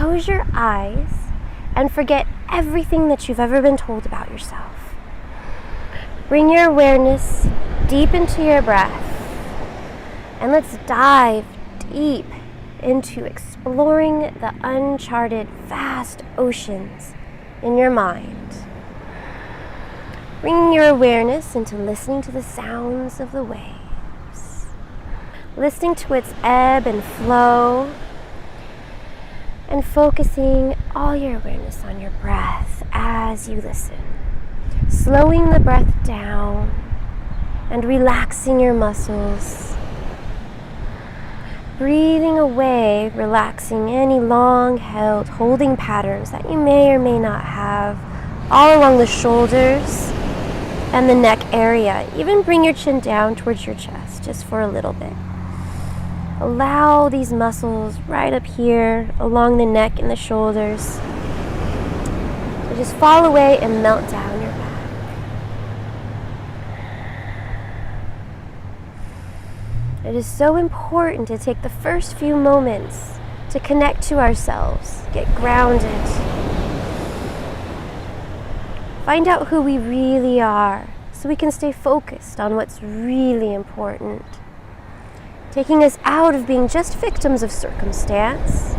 close your eyes and forget everything that you've ever been told about yourself. Bring your awareness deep into your breath, and let's dive deep into exploring the uncharted, vast oceans in your mind. Bringing your awareness into listening to the sounds of the waves, listening to its ebb and flow, and focusing all your awareness on your breath as you listen. Slowing the breath down and relaxing your muscles. Breathing away, relaxing any long-held holding patterns that you may or may not have all along the shoulders and the neck area. Even bring your chin down towards your chest just for a little bit. Allow these muscles right up here along the neck and the shoulders to just fall away and melt down your back. It is so important to take the first few moments to connect to ourselves, get grounded, find out who we really are so we can stay focused on what's really important, taking us out of being just victims of circumstance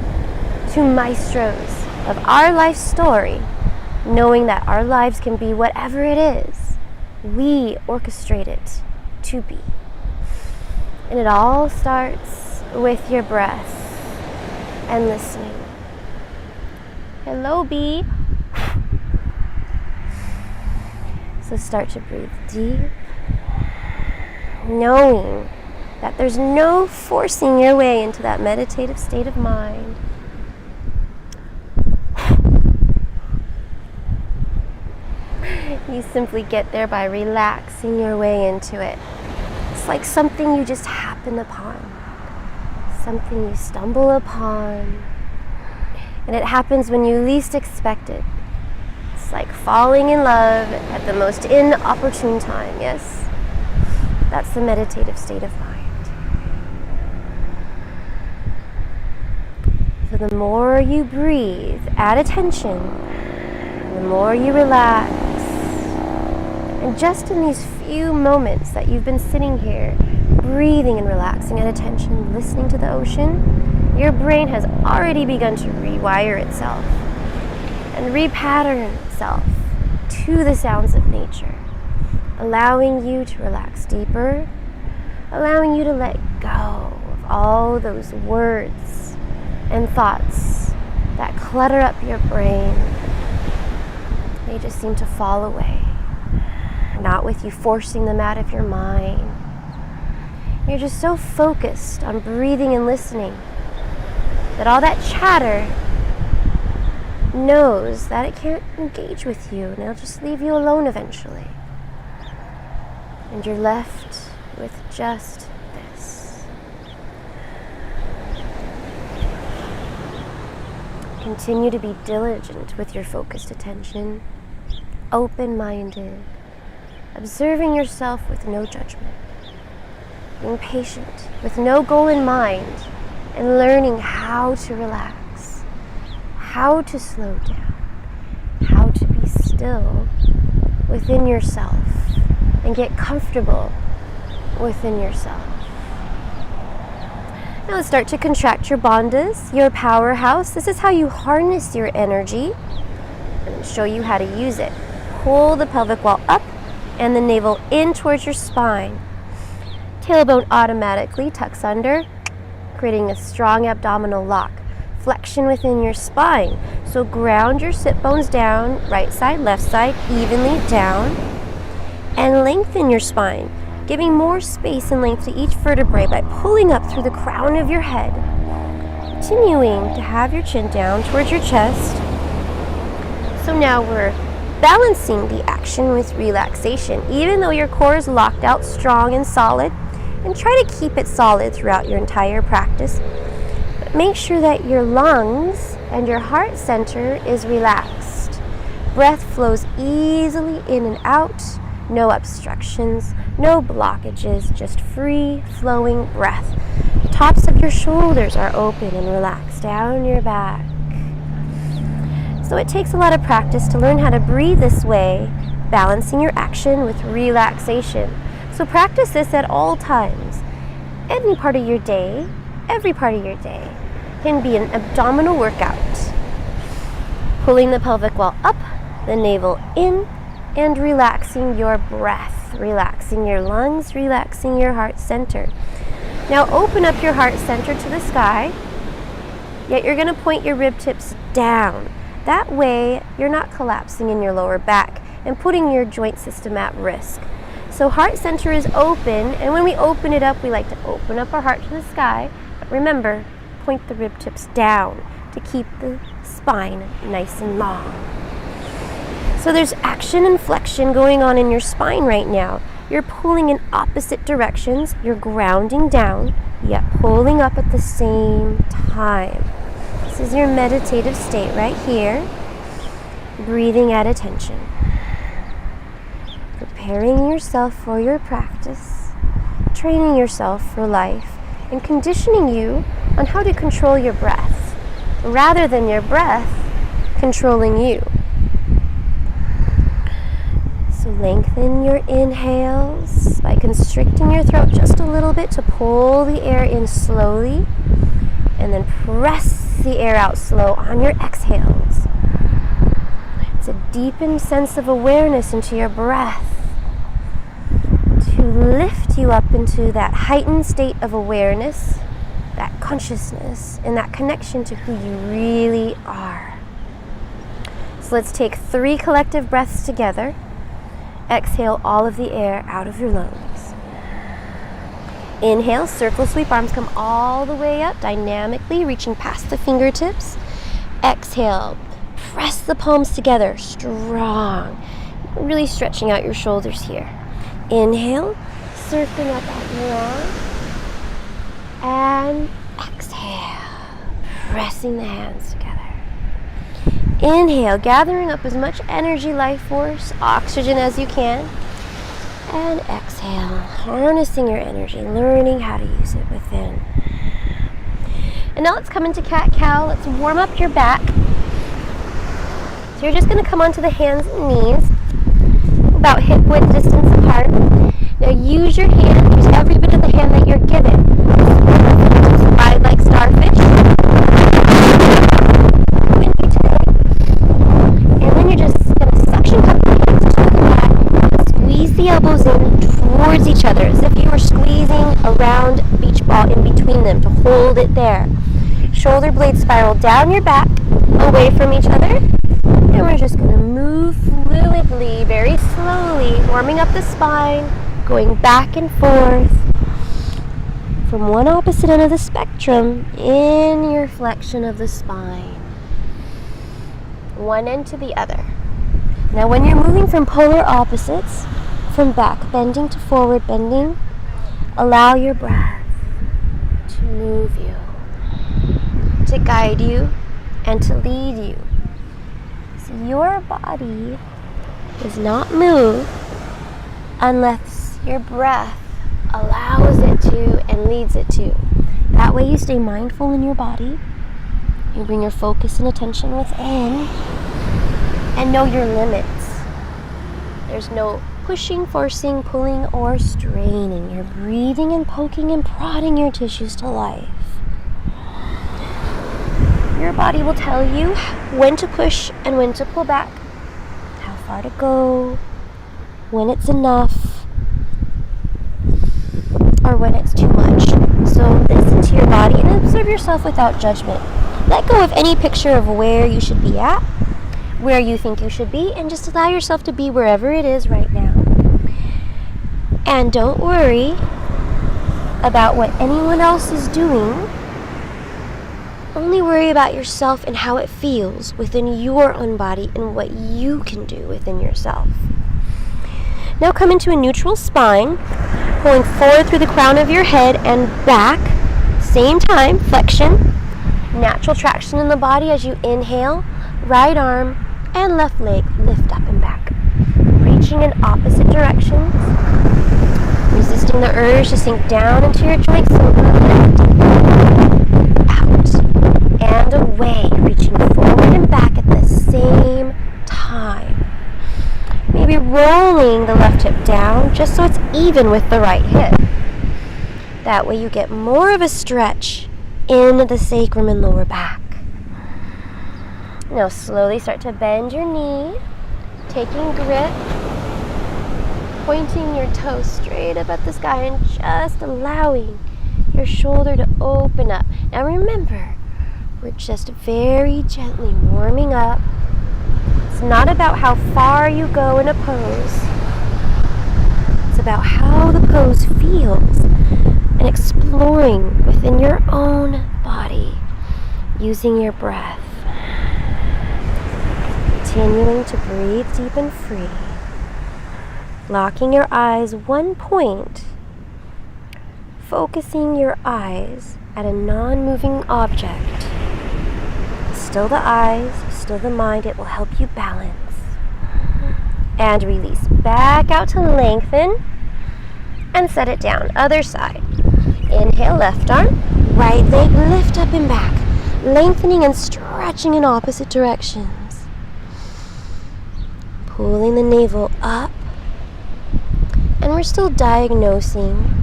to maestros of our life story, knowing that our lives can be whatever it is we orchestrate it to be. And it all starts with your breath and listening. Hello, bee. So start to breathe deep, knowing that there's no forcing your way into that meditative state of mind. You simply get there by relaxing your way into it. It's like something you just happen upon, something you stumble upon, and it happens when you least expect it. It's like falling in love at the most inopportune time, yes? That's the meditative state of mind. So the more you breathe, add attention, the more you relax. And just in these few moments that you've been sitting here, breathing and relaxing at attention, listening to the ocean, your brain has already begun to rewire itself and repattern itself to the sounds of nature, allowing you to relax deeper, allowing you to let go of all those words and thoughts that clutter up your brain. They just seem to fall away. Not with you forcing them out of your mind. You're just so focused on breathing and listening that all that chatter knows that it can't engage with you, and it'll just leave you alone eventually. And you're left with just this. Continue to be diligent with your focused attention, open-minded, observing yourself with no judgment, being patient with no goal in mind, and learning how to relax, how to slow down, how to be still within yourself and get comfortable within yourself. Now let's start to contract your bandhas, your powerhouse. This is how you harness your energy. I'm going to show you how to use it. Pull the pelvic wall up and the navel in towards your spine. Tailbone automatically tucks under, creating a strong abdominal lock. Flexion within your spine. So ground your sit bones down, right side, left side, evenly down, and lengthen your spine, giving more space and length to each vertebrae by pulling up through the crown of your head. Continuing to have your chin down towards your chest. So now we're balancing the action with relaxation, even though your core is locked out strong and solid, and try to keep it solid throughout your entire practice. But make sure that your lungs and your heart center is relaxed. Breath flows easily in and out, no obstructions, no blockages, just free flowing breath. Tops of your shoulders are open and relaxed down your back. So it takes a lot of practice to learn how to breathe this way, balancing your action with relaxation. So practice this at all times. Any part of your day, every part of your day, can be an abdominal workout. Pulling the pelvic wall up, the navel in, and relaxing your breath, relaxing your lungs, relaxing your heart center. Now open up your heart center to the sky, yet you're going to point your rib tips down. That way you're not collapsing in your lower back and putting your joint system at risk. So heart center is open, and when we open it up, we like to open up our heart to the sky. But remember, point the rib tips down to keep the spine nice and long. So there's action and flexion going on in your spine right now. You're pulling in opposite directions. You're grounding down, yet pulling up at the same time. This is your meditative state right here. Breathing at attention. Preparing yourself for your practice. Training yourself for life. And conditioning you on how to control your breath, rather than your breath controlling you. So lengthen your inhales by constricting your throat just a little bit to pull the air in slowly, and then press the air out slow on your exhales. It's a deepened sense of awareness into your breath to lift you up into that heightened state of awareness, that consciousness, and that connection to who you really are. So let's take 3 collective breaths together. Exhale all of the air out of your lungs. Inhale, circle sweep, arms come all the way up, dynamically reaching past the fingertips. Exhale, press the palms together, strong. Really stretching out your shoulders here. Inhale, circling up out your arm. And exhale, pressing the hands together. Inhale, gathering up as much energy, life force, oxygen as you can. And exhale, harnessing your energy, learning how to use it within. And now let's come into cat-cow. Let's warm up your back. So you're just going to come onto the hands and knees, about hip-width distance apart. Now use your hand, use every bit of the hand that you're given. Slide like starfish. And then you're just going to suction cup the hands to the mat, squeeze the elbows in towards each other, as if you were squeezing a round beach ball in between them to hold it there. Shoulder blades spiral down your back, away from each other. And we're just going to move fluidly, very slowly, warming up the spine, going back and forth from one opposite end of the spectrum in your flexion of the spine. One end to the other. Now when you're moving from polar opposites, from back bending to forward bending, allow your breath to move you, to guide you, and to lead you. So your body does not move unless your breath allows it to and leads it to. That way you stay mindful in your body. You bring your focus and attention within and know your limits. There's no pushing, forcing, pulling, or straining. You're breathing and poking and prodding your tissues to life. Your body will tell you when to push and when to pull back, how far to go, when it's enough, or when it's too much. So listen to your body and observe yourself without judgment. Let go of any picture of where you should be at, where you think you should be, and just allow yourself to be wherever it is right now. And don't worry about what anyone else is doing. Only worry about yourself and how it feels within your own body and what you can do within yourself. Now come into a neutral spine, pulling forward through the crown of your head and back. Same time, flexion, natural traction in the body as you inhale, right arm and left leg lift up and back, reaching in opposite directions, resisting the urge to sink down into your joints, so lift, out, and away, reaching forward and back at the same pulling the left hip down just so it's even with the right hip. That way you get more of a stretch in the sacrum and lower back. Now slowly start to bend your knee, taking grip, pointing your toes straight up at the sky and just allowing your shoulder to open up. Now remember, we're just very gently warming up. It's not about how far you go in a pose. It's about how the pose feels and exploring within your own body using your breath. Continuing to breathe deep and free. Locking your eyes one point. Focusing your eyes at a non-moving object. Still the eyes, still the mind. It will help you balance. And release. Back out to lengthen. And set it down. Other side. Inhale, left arm. Right leg, lift up and back. Lengthening and stretching in opposite directions. Pulling the navel up. And we're still diagnosing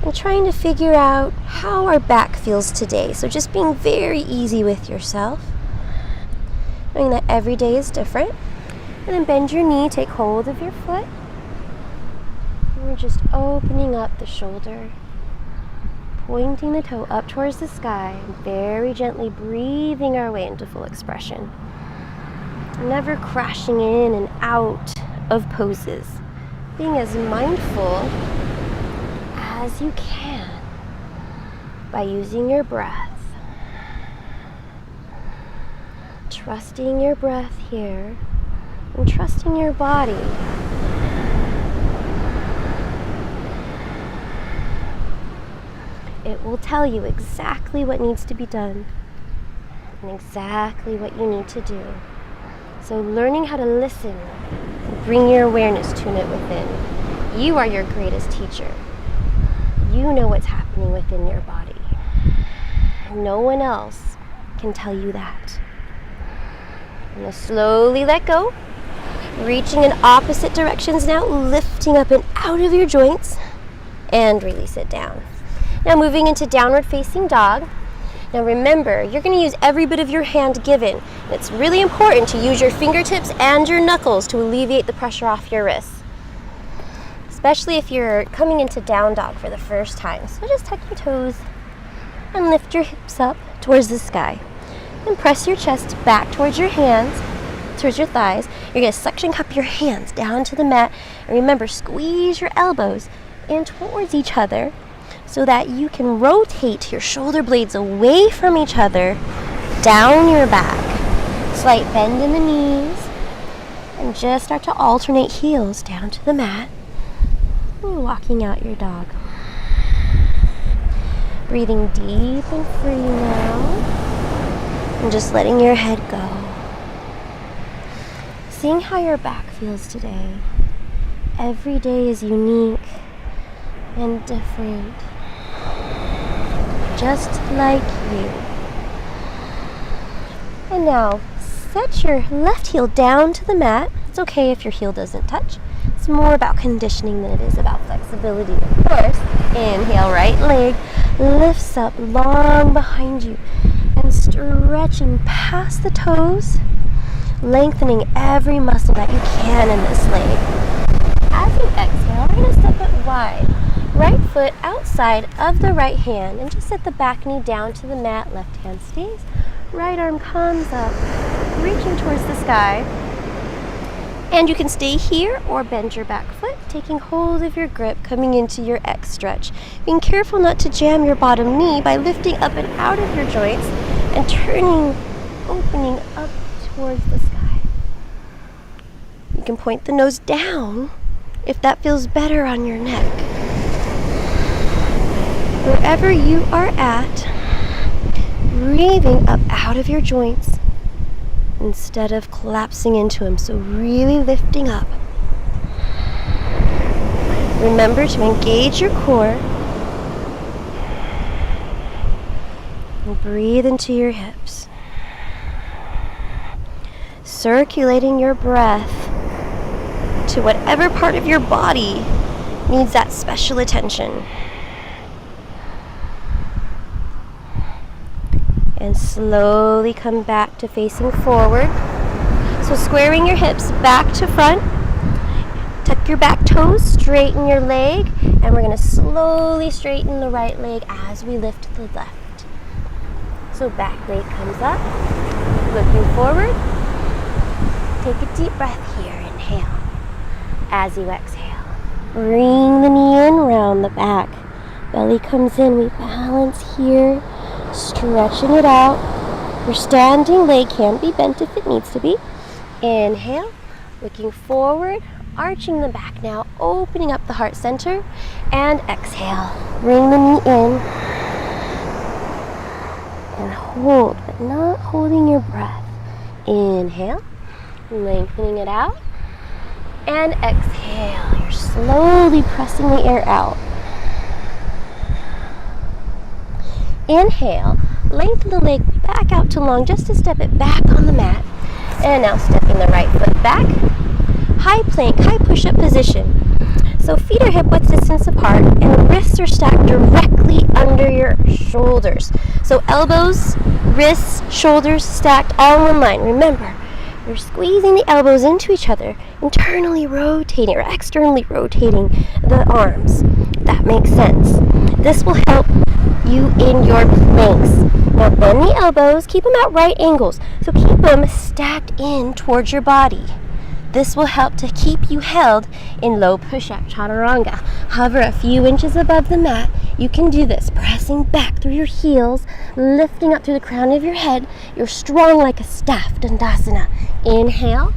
and trying to figure out how our back feels today. So just being very easy with yourself. Knowing that every day is different. And then bend your knee, take hold of your foot. And we're just opening up the shoulder. Pointing the toe up towards the sky. And very gently breathing our way into full expression. Never crashing in and out of poses. Being as mindful as you can by using your breath. Trusting your breath here and trusting your body. It will tell you exactly what needs to be done and exactly what you need to do. So learning how to listen and bring your awareness, tune it within. You are your greatest teacher. You know what's happening within your body. No one else can tell you that. And now slowly let go. Reaching in opposite directions now, lifting up and out of your joints. And release it down. Now moving into downward facing dog. Now remember, you're going to use every bit of your hand given. It's really important to use your fingertips and your knuckles to alleviate the pressure off your wrists. Especially if you're coming into down dog for the first time. So just tuck your toes and lift your hips up towards the sky. And press your chest back towards your hands, towards your thighs. You're going to suction cup your hands down to the mat. And remember, squeeze your elbows in towards each other, so that you can rotate your shoulder blades away from each other, down your back. Slight bend in the knees, and just start to alternate heels down to the mat, and walking out your dog. Breathing deep and free now, and just letting your head go. Seeing how your back feels today. Every day is unique and different. Just like you. And now, set your left heel down to the mat. It's okay if your heel doesn't touch. It's more about conditioning than it is about flexibility, of course. Inhale, right leg lifts up long behind you and stretching past the toes, lengthening every muscle that you can in this leg. As you exhale, we're going to step it wide. Right foot outside of the right hand and just set the back knee down to the mat. Left hand stays. Right arm comes up, reaching towards the sky. And you can stay here or bend your back foot, taking hold of your grip, coming into your X stretch. Being careful not to jam your bottom knee by lifting up and out of your joints and turning, opening up towards the sky. You can point the nose down if that feels better on your neck. Wherever you are at, breathing up out of your joints instead of collapsing into them. So really lifting up. Remember to engage your core and breathe into your hips. Circulating your breath to whatever part of your body needs that special attention. And slowly come back to facing forward. So squaring your hips back to front. Tuck your back toes, straighten your leg, and we're going to slowly straighten the right leg as we lift the left. So back leg comes up, looking forward. Take a deep breath here, inhale. As you exhale, bring the knee in, round the back. Belly comes in, we balance here, stretching it out. Your standing leg can be bent if it needs to be. Inhale, looking forward, arching the back now, opening up the heart center, and exhale. Bring the knee in, and hold, but not holding your breath. Inhale, lengthening it out, and exhale. You're slowly pressing the air out. Inhale, lengthen the leg back out to long just to step it back on the mat. And now stepping the right foot back. High plank, high push-up position. So feet are hip-width distance apart and wrists are stacked directly under your shoulders. So elbows, wrists, shoulders stacked all in one line. Remember, you're squeezing the elbows into each other, internally rotating or externally rotating the arms. That makes sense. This will help you in your planks. Now bend the elbows, keep them at right angles. So keep them stacked in towards your body. This will help to keep you held in low push-up, chaturanga. Hover a few inches above the mat. You can do this, pressing back through your heels, lifting up through the crown of your head. You're strong like a staff, Dandasana. Inhale,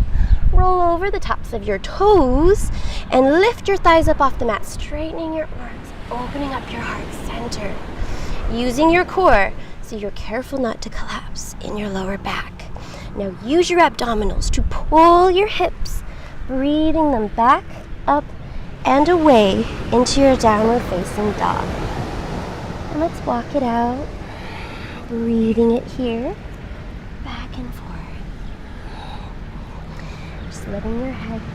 roll over the tops of your toes, and lift your thighs up off the mat, straightening your arms, opening up your heart center. Using your core so you're careful not to collapse in your lower back. Now use your abdominals to pull your hips, breathing them back, up, and away into your downward facing dog. And let's walk it out, breathing it here, back and forth. Just letting your head go.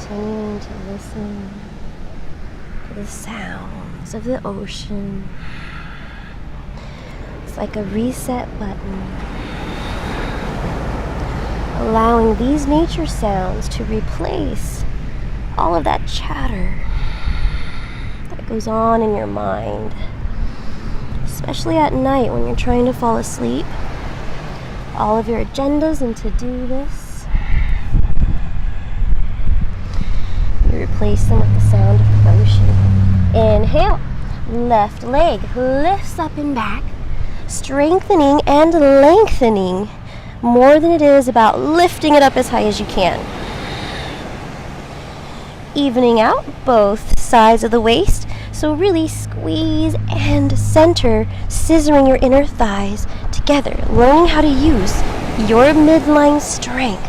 Continuing to listen to the sounds of the ocean. It's like a reset button, allowing these nature sounds to replace all of that chatter that goes on in your mind, especially at night when you're trying to fall asleep. All of your agendas and to-do lists, you replace them with the sound of the ocean. Inhale, left leg lifts up and back, strengthening and lengthening more than it is about lifting it up as high as you can. Evening out both sides of the waist, so really squeeze and center, scissoring your inner thighs together, learning how to use your midline strength.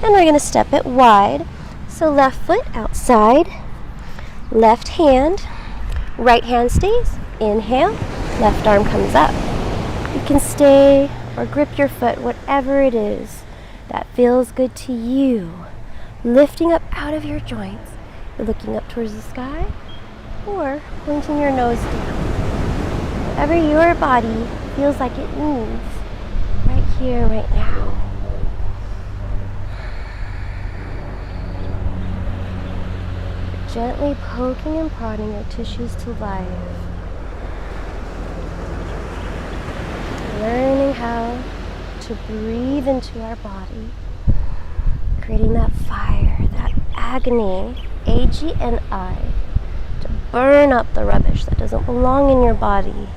And we're going to step it wide, so left foot outside, left hand, right hand stays. Inhale, left arm comes up. You can stay or grip your foot, whatever it is that feels good to you. Lifting up out of your joints. You're looking up towards the sky or pointing your nose down. Whatever your body feels like it needs right here, right now. Gently poking and prodding your tissues to life. Learning how to breathe into our body, creating that fire, that agony, AGNI, to burn up the rubbish that doesn't belong in your body,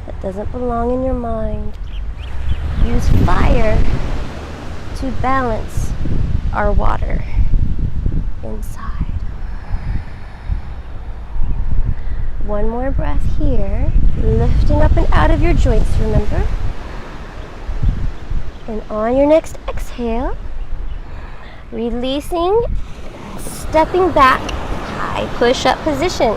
that doesn't belong in your mind. Use fire to balance our water inside. One more breath here, lifting up and out of your joints, remember? And on your next exhale, releasing, stepping back, high push-up position.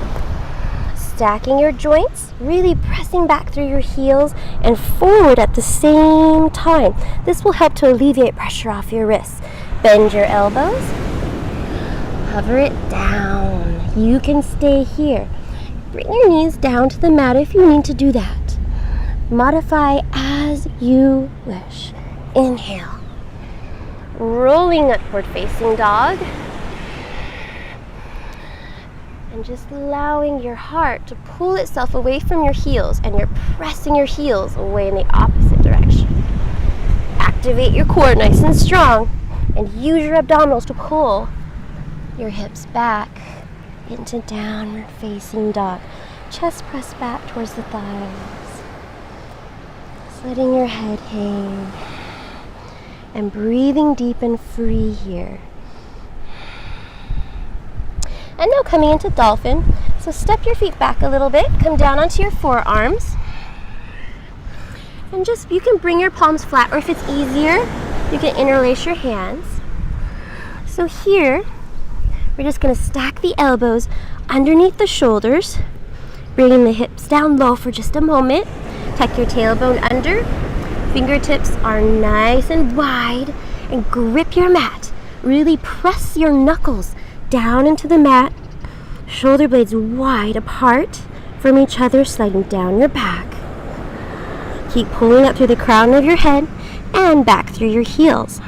stacking your joints, really pressing back through your heels and forward at the same time. This will help to alleviate pressure off your wrists. Bend your elbows, hover it down. You can stay here. Bring your knees down to the mat if you need to do that. Modify as you wish. Inhale. Rolling upward facing dog. And just allowing your heart to pull itself away from your heels, and you're pressing your heels away in the opposite direction. Activate your core nice and strong and use your abdominals to pull your hips back into downward facing dog. Chest press back towards the thighs. Just letting your head hang and breathing deep and free here. And now coming into dolphin. So step your feet back a little bit, come down onto your forearms. And just, you can bring your palms flat, or if it's easier, you can interlace your hands. So here, we're just going to stack the elbows underneath the shoulders, bringing the hips down low for just a moment. Tuck your tailbone under. Fingertips are nice and wide, and grip your mat. Really press your knuckles down into the mat. Shoulder blades wide apart from each other, sliding down your back. Keep pulling up through the crown of your head and back through your heels.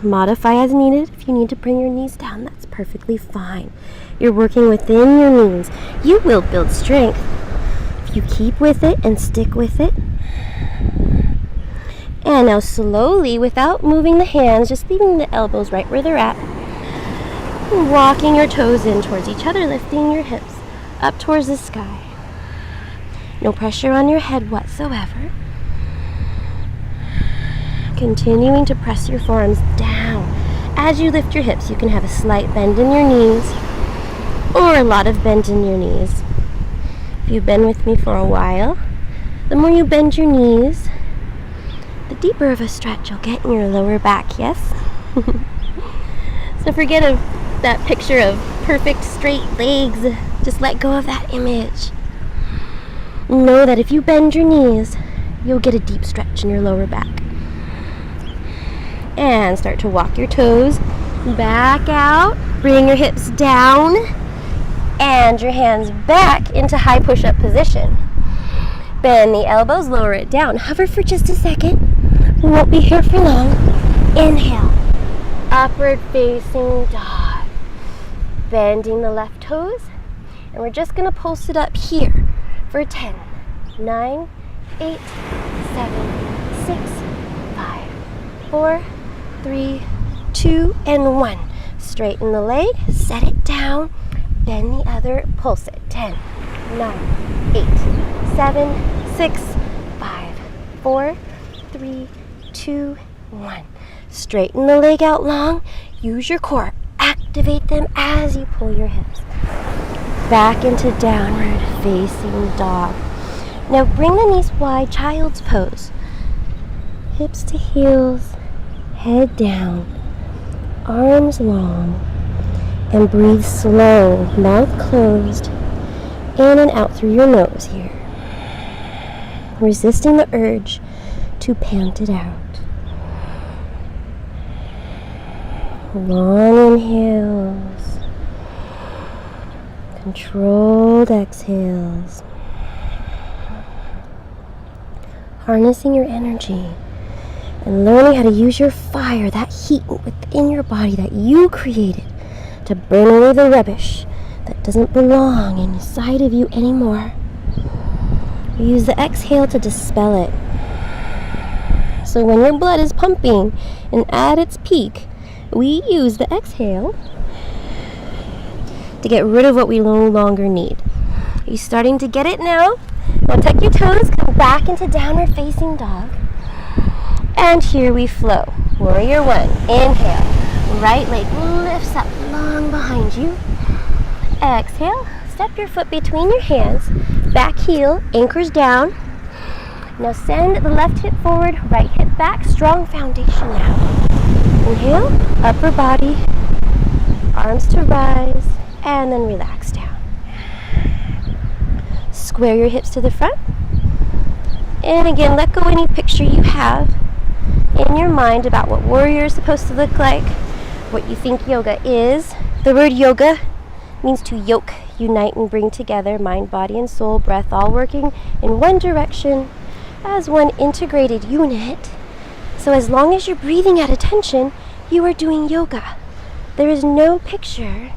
Modify as needed. If you need to bring your knees down, that's perfectly fine. You're working within your means. You will build strength if you keep with it and stick with it. And now slowly, without moving the hands, just leaving the elbows right where they're at, walking your toes in towards each other, lifting your hips up towards the sky. No pressure on your head whatsoever. Continuing to press your forearms down. As you lift your hips, you can have a slight bend in your knees or a lot of bend in your knees. If you've been with me for a while, the more you bend your knees, the deeper of a stretch you'll get in your lower back, yes? So forget that picture of perfect straight legs. Just let go of that image. Know that if you bend your knees, you'll get a deep stretch in your lower back. And start to walk your toes back out. Bring your hips down and your hands back into high push-up position. Bend the elbows, lower it down. Hover for just a second. We won't be here for long. Inhale. Upward facing dog. Bending the left toes. And we're just going to pulse it up here for 10, 9, 8, 7, 6, 5, 4, 3, 2, and 1. Straighten the leg, set it down, bend the other, pulse it. 10, 9, 8, 7, 6, 5, 4, 3, 2, 1. Straighten the leg out long, use your core, activate them as you pull your hips back into downward facing dog. Now bring the knees wide, child's pose. Hips to heels, head down, arms long, and breathe slow, mouth closed, in and out through your nose here. Resisting the urge to pant it out. Long inhales, controlled exhales. Harnessing your energy and learning how to use your fire, that heat within your body that you created, to burn away the rubbish that doesn't belong inside of you anymore. Use the exhale to dispel it. So when your blood is pumping and at its peak, we use the exhale to get rid of what we no longer need. Are you starting to get it now? Now tuck your toes, come back into downward facing dog. And here we flow. Warrior one. Inhale. Right leg lifts up long behind you. Exhale. Step your foot between your hands. Back heel anchors down. Now send the left hip forward, right hip back. Strong foundation now. Inhale, upper body, arms to rise, and then relax down. Square your hips to the front. And again, let go any picture you have in your mind about what warrior is supposed to look like, what you think yoga is. The word yoga means to yoke, unite, and bring together mind, body, and soul, breath, all working in one direction as one integrated unit. So as long as you're breathing at attention, you are doing yoga. There is no picture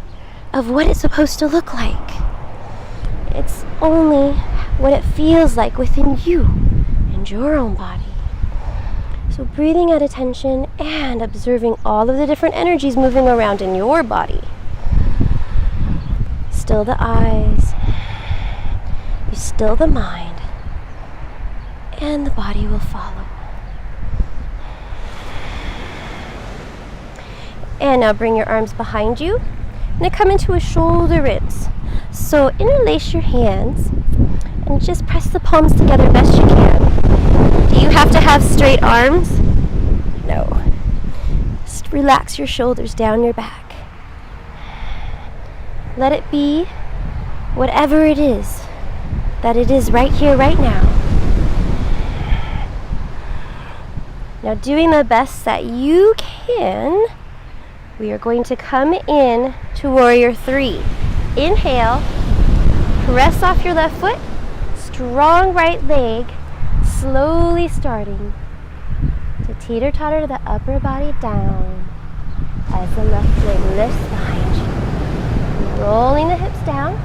of what it's supposed to look like. It's only what it feels like within you and your own body. So breathing at attention and observing all of the different energies moving around in your body. Still the eyes, you still the mind, and the body will follow. And now bring your arms behind you and come into a shoulder rinse. So interlace your hands and just press the palms together best you can. Do you have to have straight arms? No. Just relax your shoulders down your back. Let it be whatever it is that it is right here, right now. Now, doing the best that you can, we are going to come in to Warrior 3. Inhale, press off your left foot, strong right leg, slowly starting to teeter-totter the upper body down as the left leg lifts behind you. Rolling the hips down.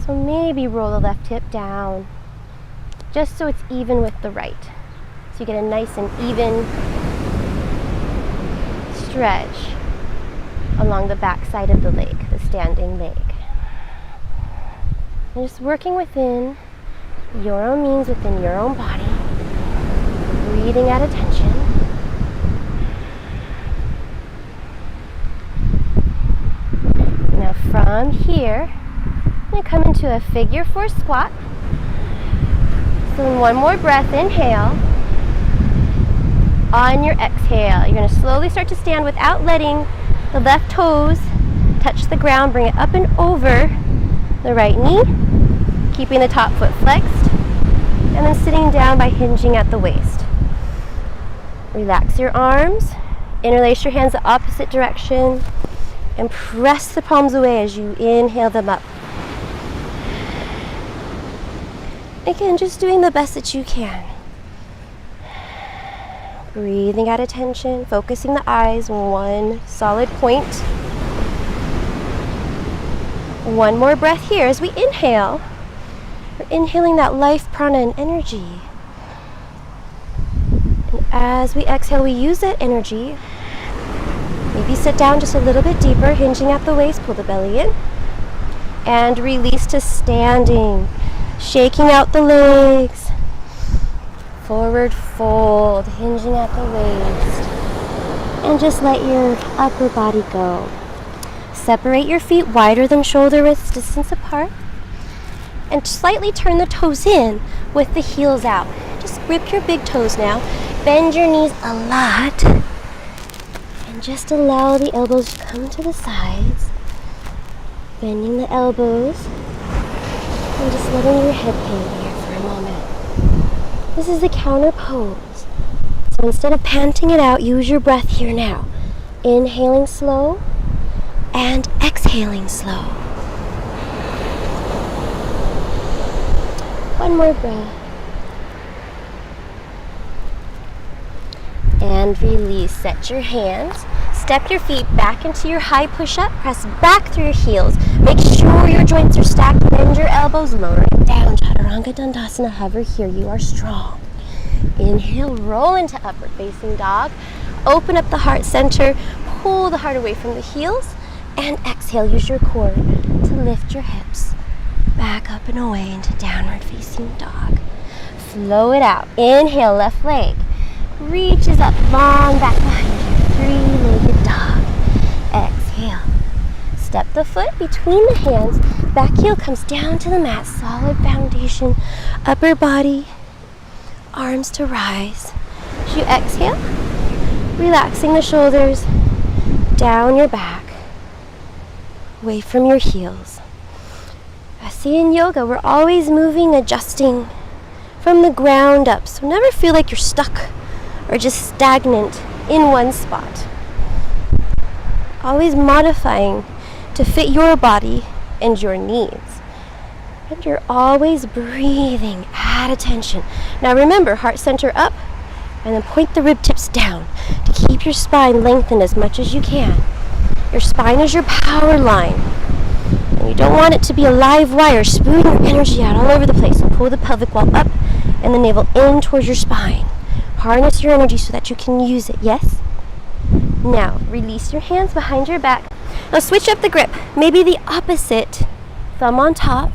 So maybe roll the left hip down, just so it's even with the right. So you get a nice and even stretch along the back side of the leg, the standing leg. And just working within your own means, within your own body, breathing at attention. Now from here, I'm going to come into a figure 4 squat. So in one more breath, inhale. On your exhale, you're going to slowly start to stand without letting the left toes touch the ground. Bring it up and over the right knee, keeping the top foot flexed, and then sitting down by hinging at the waist. Relax your arms, interlace your hands the opposite direction, and press the palms away as you inhale them up. Again, just doing the best that you can. Breathing at attention, focusing the eyes, one solid point. One more breath here as we inhale. We're inhaling that life, prana, and energy. And as we exhale, we use that energy. Maybe sit down just a little bit deeper, hinging at the waist, pull the belly in. And release to standing, shaking out the legs. Forward fold, hinging at the waist. And just let your upper body go. Separate your feet wider than shoulder width distance apart. And slightly turn the toes in with the heels out. Just grip your big toes now. Bend your knees a lot. And just allow the elbows to come to the sides. Bending the elbows. And just letting your head hang here for a moment. This is the counter pose. So instead of panting it out, use your breath here now. Inhaling slow and exhaling slow. One more breath. And release. Set your hands. Step your feet back into your high push-up. Press back through your heels. Make sure your joints are stacked. Bend your elbows. Lower it down. Chaturanga Dandasana. Hover here. You are strong. Inhale. Roll into upward facing dog. Open up the heart center. Pull the heart away from the heels. And exhale. Use your core to lift your hips. Back up and away into downward facing dog. Flow it out. Inhale. Left leg reaches up long back behind you. Three-legged dog. Exhale. Step the foot between the hands. Back heel comes down to the mat. Solid foundation. Upper body. Arms to rise. As you exhale, relaxing the shoulders. Down your back. Away from your heels. See, in yoga, we're always moving, adjusting from the ground up. So never feel like you're stuck or just stagnant in one spot. Always modifying to fit your body and your needs. And you're always breathing. Add attention. Now remember, heart center up, and then point the rib tips down to keep your spine lengthened as much as you can. Your spine is your power line. And you don't want it to be a live wire spewing your energy out all over the place. So pull the pelvic wall up and the navel in towards your spine. Harness your energy so that you can use it, yes? Now, release your hands behind your back. Now switch up the grip. Maybe the opposite. Thumb on top,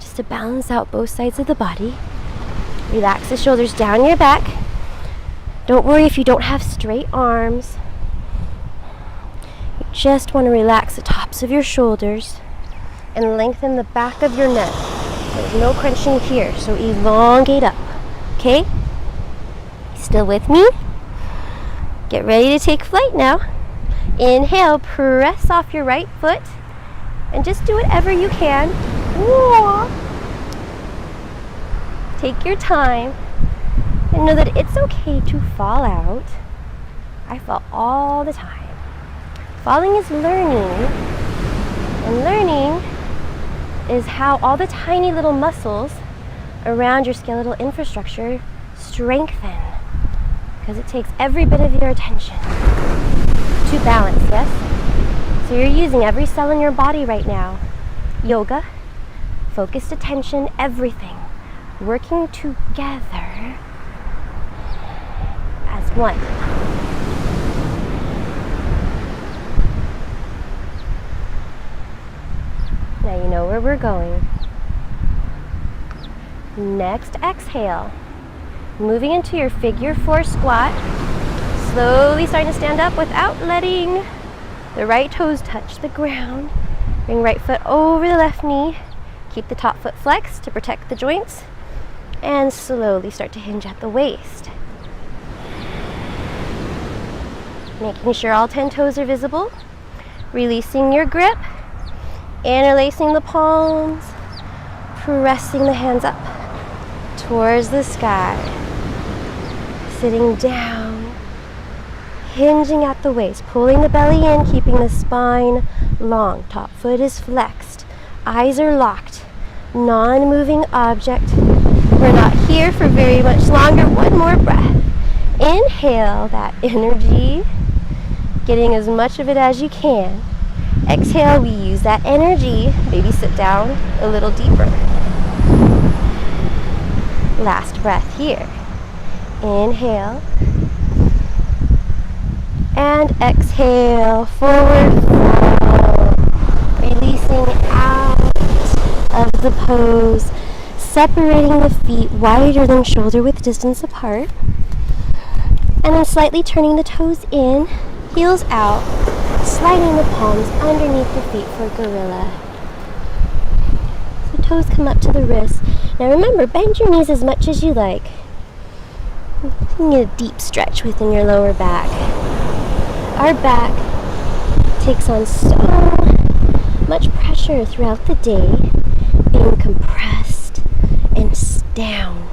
just to balance out both sides of the body. Relax the shoulders down your back. Don't worry if you don't have straight arms. You just want to relax the tops of your shoulders and lengthen the back of your neck. There's no crunching here, so elongate up, okay? Still with me? Get ready to take flight now. Inhale, press off your right foot, and just do whatever you can. Whoa. Take your time, and know that it's okay to fall out. I fall all the time. Falling is learning, and learning is how all the tiny little muscles around your skeletal infrastructure strengthen, because it takes every bit of your attention to balance, yes? So you're using every cell in your body right now. Yoga, focused attention, everything working together as one. Now you know where we're going. Next, exhale. Moving into your figure 4 squat. Slowly starting to stand up without letting the right toes touch the ground. Bring right foot over the left knee. Keep the top foot flexed to protect the joints. And slowly start to hinge at the waist. Making sure all 10 toes are visible. Releasing your grip. Interlacing the palms. Pressing the hands up towards the sky. Sitting down. Hinging at the waist. Pulling the belly in, keeping the spine long. Top foot is flexed. Eyes are locked. Non-moving object. We're not here for very much longer. One more breath. Inhale that energy, getting as much of it as you can. Exhale, we use that energy. Maybe sit down a little deeper. Last breath here. Inhale. And exhale, forward fold. Releasing out of the pose. Separating the feet wider than shoulder width distance apart. And then slightly turning the toes in, heels out, sliding the palms underneath the feet for gorilla. So toes come up to the wrists. Now remember, bend your knees as much as you like. You can get a deep stretch within your lower back. Our back takes on so much pressure throughout the day, being compressed and down.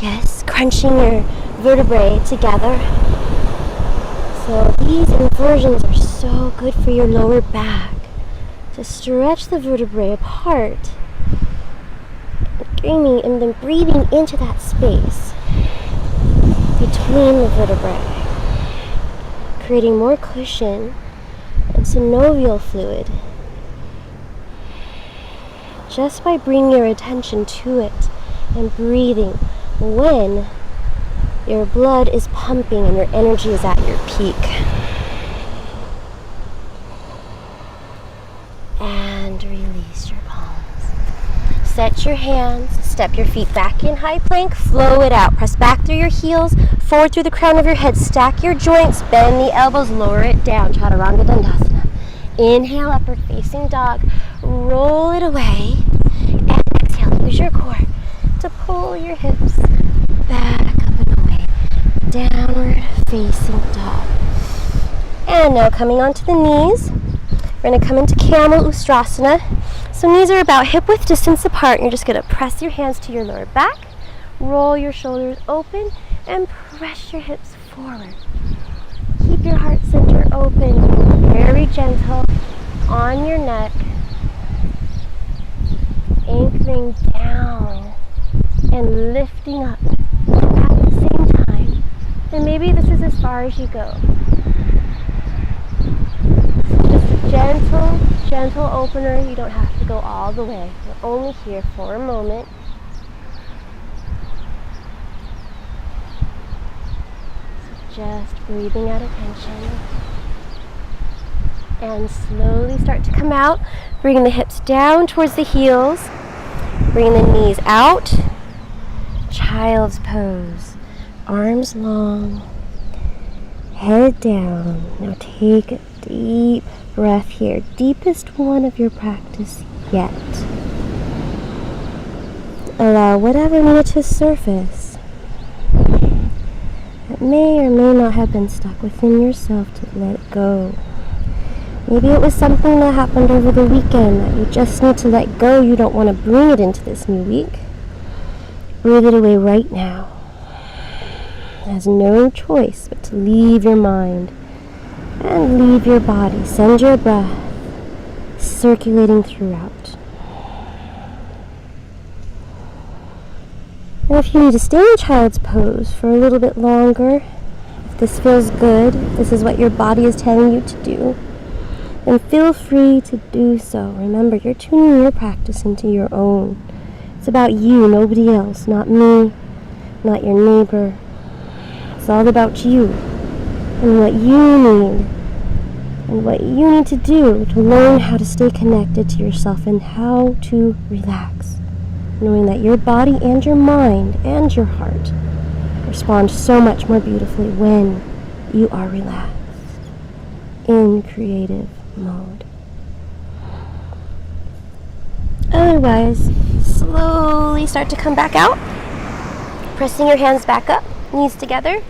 Yes, crunching your vertebrae together. So these inversions are so good for your lower back, to stretch the vertebrae apart, and then breathing into that space between the vertebrae, creating more cushion and synovial fluid, just by bringing your attention to it and breathing when your blood is pumping and your energy is at your peak. And release your palms. Set your hands, step your feet back in high plank, flow it out. Press back through your heels, forward through the crown of your head, stack your joints, bend the elbows, lower it down, Chaturanga Dandasana. Inhale, upward facing dog, roll it away, and exhale, use your core to pull your hips back up and away. Downward facing dog. And now coming onto the knees, We're going to come into Camel Ustrasana. So knees are about hip width distance apart. You're just going to press your hands to your lower back, roll your shoulders open, and press your hips forward. Keep your heart center open, very gentle on your neck, anchoring down and lifting up at the same time. And maybe this is as far as you go. Just a gentle opener. You don't have to go all the way. We're only here for a moment. So just breathing out attention. And slowly start to come out. Bring the hips down towards the heels. Bring the knees out. Child's pose. Arms long. Head down. Now take a deep breath here. Deepest one of your practice yet. Allow whatever needs to surface that may or may not have been stuck within yourself to let go. Maybe it was something that happened over the weekend that you just need to let go. You don't want to bring it into this new week. Breathe it away right now. It has no choice but to leave your mind and leave your body. Send your breath circulating throughout. And if you need to stay in child's pose for a little bit longer, if this feels good, if this is what your body is telling you to do, then feel free to do so. Remember, you're tuning your practice into your own. It's about you, nobody else, not me, not your neighbor. It's all about you and what you need and what you need to do to learn how to stay connected to yourself and how to relax, knowing that your body and your mind and your heart respond so much more beautifully when you are relaxed in creative mode. Otherwise, slowly start to come back out, pressing your hands back up, knees together.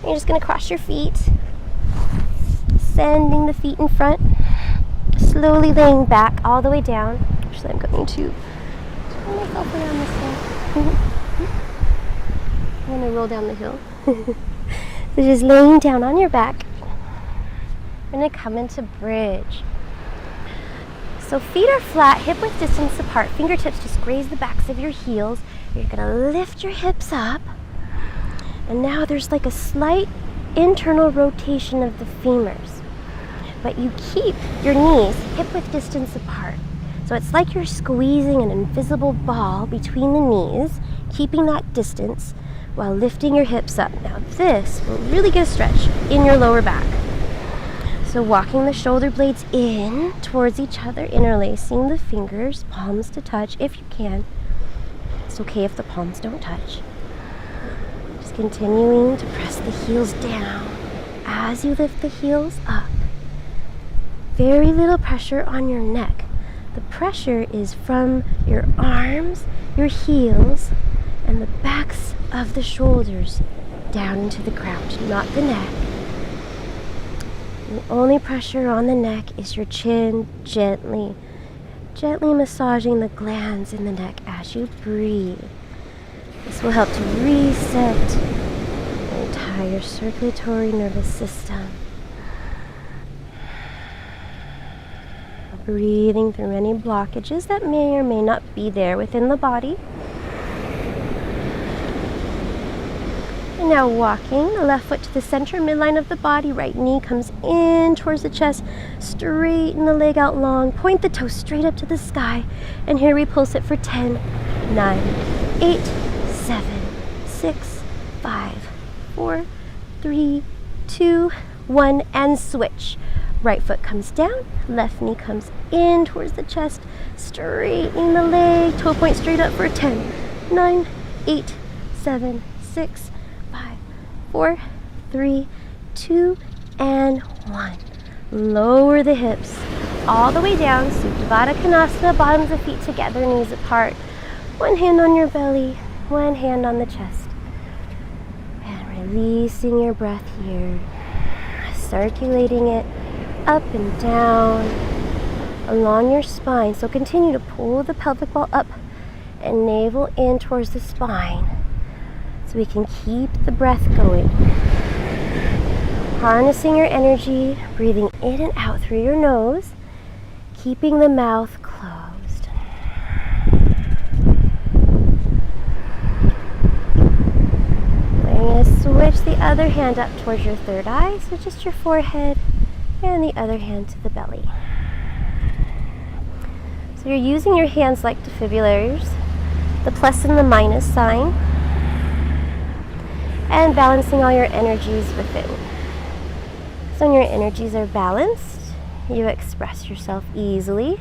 And you're just going to cross your feet, sending the feet in front, slowly laying back all the way down. Actually, I'm going to turn myself around this way. I'm going to roll down the hill. So just laying down on your back. I'm going to come into bridge. So feet are flat, hip width distance apart. Fingertips just graze the backs of your heels. You're going to lift your hips up. And now there's like a slight internal rotation of the femurs. But you keep your knees hip width distance apart. So it's like you're squeezing an invisible ball between the knees, keeping that distance while lifting your hips up. Now this will really get a stretch in your lower back. So walking the shoulder blades in towards each other, interlacing the fingers, palms to touch if you can. It's okay if the palms don't touch. Just continuing to press the heels down as you lift the heels up. Very little pressure on your neck. The pressure is from your arms, your heels, and the backs of the shoulders down into the ground, not the neck. The only pressure on the neck is your chin, gently massaging the glands in the neck as you breathe. This will help to reset the entire circulatory nervous system. Breathing through any blockages that may or may not be there within the body. And now walking the left foot to the center, midline of the body, right knee comes in towards the chest, straighten the leg out long, point the toes straight up to the sky, and here we pulse it for 10, 9, 8, 7, 6, 5, 4, 3, 2, 1, and switch. Right foot comes down, left knee comes in towards the chest, straightening the leg, toe point straight up for 10, 9, 8, 7, 6, 5, 4, 3, 2, and 1. Lower the hips all the way down, Supta Konasana, bottoms of feet together, knees apart. One hand on your belly, one hand on the chest. And releasing your breath here, circulating it up and down, along your spine. So continue to pull the pelvic wall up and navel in towards the spine so we can keep the breath going. Harnessing your energy, breathing in and out through your nose, keeping the mouth closed. I'm going to switch the other hand up towards your third eye, so just your forehead, and the other hand to the belly. So you're using your hands like defibrillators, the plus and the minus sign, and balancing all your energies within. So when your energies are balanced, you express yourself easily,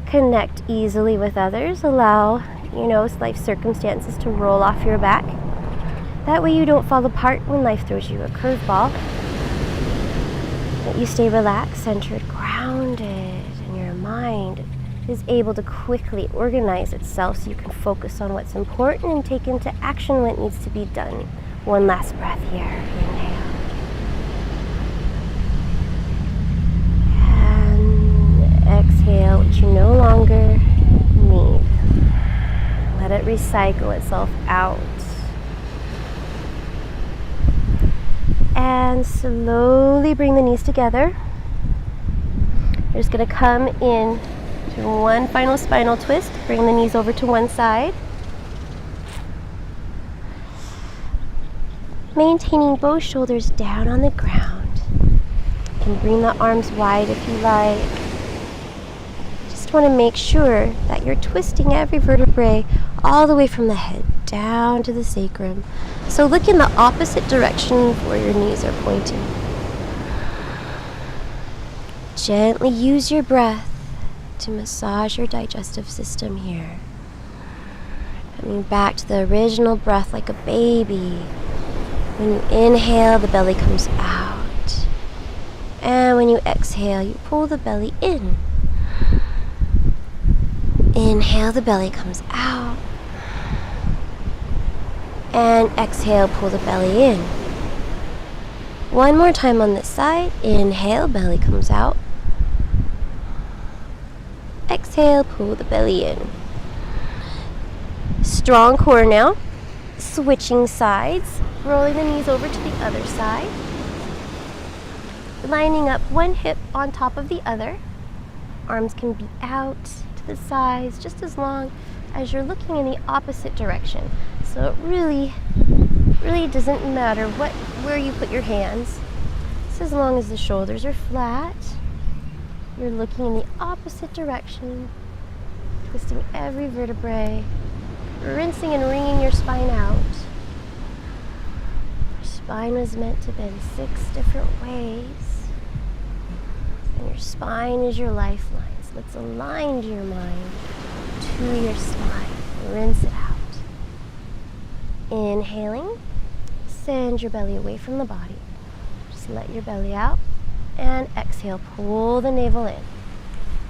connect easily with others, allow, life circumstances to roll off your back. That way you don't fall apart when life throws you a curveball. That you stay relaxed, centered, grounded, and your mind is able to quickly organize itself so you can focus on what's important and take into action what needs to be done. One last breath here. Inhale. And exhale what you no longer need. Let it recycle itself out. And slowly bring the knees together. You're just going to come in to one final spinal twist. Bring the knees over to one side. Maintaining both shoulders down on the ground. You can bring the arms wide if you like. Just want to make sure that you're twisting every vertebrae all the way from the head down to the sacrum. So look in the opposite direction where your knees are pointing. Gently use your breath to massage your digestive system here. Coming back to the original breath like a baby. When you inhale, the belly comes out. And when you exhale, you pull the belly in. Inhale, the belly comes out. And exhale, pull the belly in. One more time on this side. Inhale, belly comes out. Exhale, pull the belly in. Strong core now. Switching sides. Rolling the knees over to the other side. Lining up one hip on top of the other. Arms can be out to the sides just as long as you're looking in the opposite direction. So it really doesn't matter where you put your hands. Just as long as the shoulders are flat, you're looking in the opposite direction, twisting every vertebrae, rinsing and wringing your spine out. Your spine was meant to bend 6 different ways, and your spine is your lifeline. So let's align your mind to your spine. Rinse it out. Inhaling, send your belly away from the body. Just let your belly out. And exhale, pull the navel in.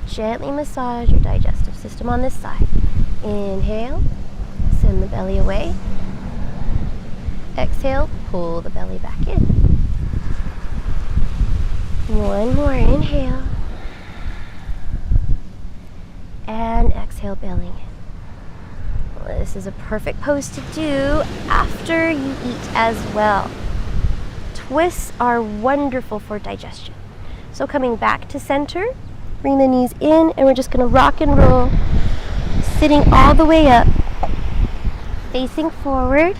Gently massage your digestive system on this side. Inhale, send the belly away. Exhale, pull the belly back in. One more inhale. And exhale, belly in. This is a perfect pose to do after you eat as well. Twists are wonderful for digestion. So coming back to center, bring the knees in, and we're just going to rock and roll, sitting all the way up, facing forward,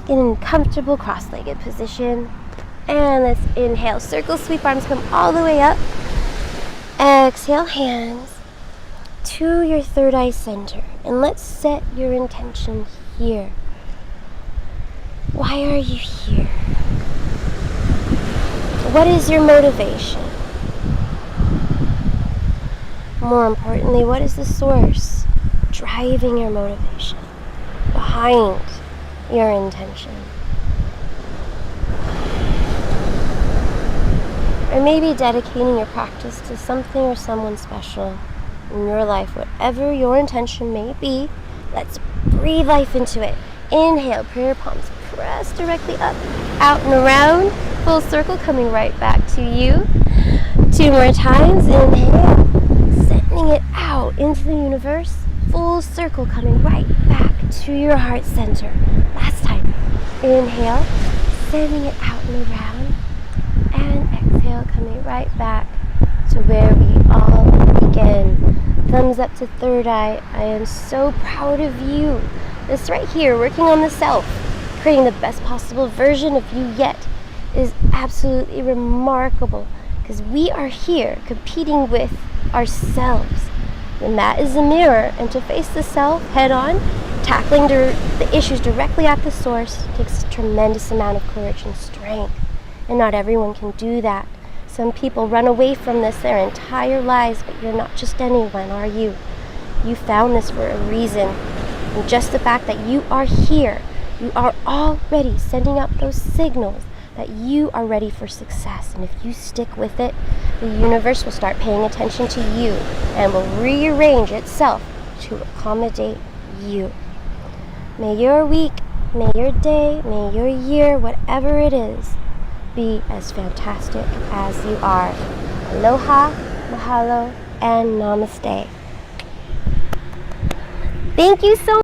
in comfortable cross-legged position. And let's inhale, circle sweep, arms come all the way up. Exhale, hands to your third eye center, and let's set your intention here. Why are you here? What is your motivation? More importantly, what is the source driving your motivation behind your intention? Or maybe dedicating your practice to something or someone special in your life, whatever your intention may be. Let's breathe life into it. Inhale, prayer palms press directly up, out and around, full circle, coming right back to you. 2 more times. Inhale, sending it out into the universe. Full circle coming right back to your heart center. Last time. Inhale, sending it out and around. And exhale, coming right back to where we all begin. Thumbs up to third eye. I am so proud of you. This right here, working on the self, creating the best possible version of you yet, is absolutely remarkable, because we are here competing with ourselves. The mat is a mirror, and to face the self head on, tackling the issues directly at the source, takes a tremendous amount of courage and strength. And not everyone can do that. Some people run away from this their entire lives, but you're not just anyone, are you? You found this for a reason. And just the fact that you are here, you are already sending out those signals that you are ready for success. And if you stick with it, the universe will start paying attention to you and will rearrange itself to accommodate you. May your week, may your day, may your year, whatever it is, be as fantastic as you are. Aloha, mahalo, and namaste. Thank you so much.